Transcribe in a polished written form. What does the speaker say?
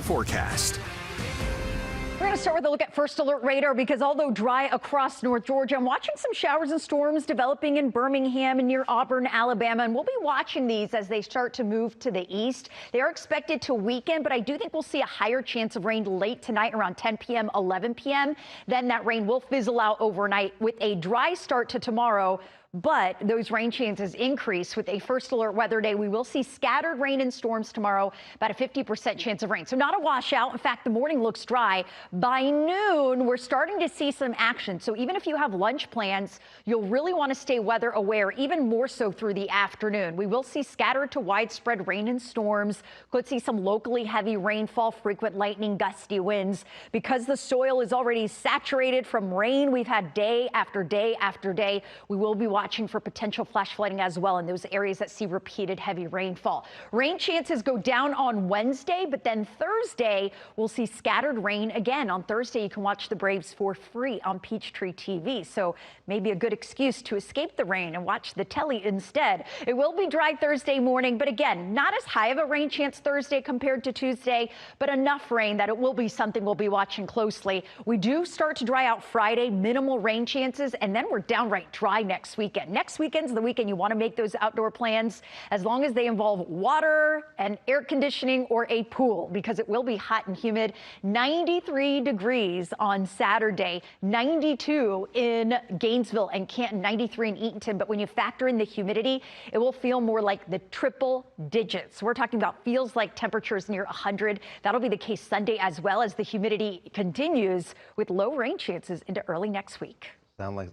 Forecast. We're going to start with a look at First Alert radar because although dry across North Georgia, I'm watching some showers and storms developing in Birmingham and near Auburn, Alabama, and we'll be watching these as they start to move to the east. They are expected to weaken, but I do think we'll see a higher chance of rain late tonight around 10 p.m., 11 p.m. Then that rain will fizzle out overnight with a dry start to tomorrow. But those rain chances increase with a First Alert weather day. We will see scattered rain and storms tomorrow, about a 50% chance of rain. So not a washout. In fact, the morning looks dry. By noon, we're starting to see some action. So even if you have lunch plans, you'll really want to stay weather aware, even more so through the afternoon. We will see scattered to widespread rain and storms. Could see some locally heavy rainfall, frequent lightning, gusty winds. Because the soil is already saturated from rain, we've had day after day after day. We will be watching for potential flash flooding as well in those areas that see repeated heavy rainfall. Rain chances go down on Wednesday, but then Thursday we'll see scattered rain again. On Thursday, you can watch the Braves for free on Peachtree TV. So maybe a good excuse to escape the rain and watch the telly instead. It will be dry Thursday morning, but again, not as high of a rain chance Thursday compared to Tuesday, but enough rain that it will be something we'll be watching closely. We do start to dry out Friday, minimal rain chances, and then we're downright dry next weekend. Next weekend's the weekend you want to make those outdoor plans as long as they involve water and air conditioning or a pool, because it will be hot and humid. 93 degrees on Saturday, 92 in Gainesville and Canton, 93 in Eatonton. But when you factor in the humidity, it will feel more like the triple digits. We're talking about feels like temperatures near 100. That'll be the case Sunday as well as the humidity continues with low rain chances into early next week. Sound like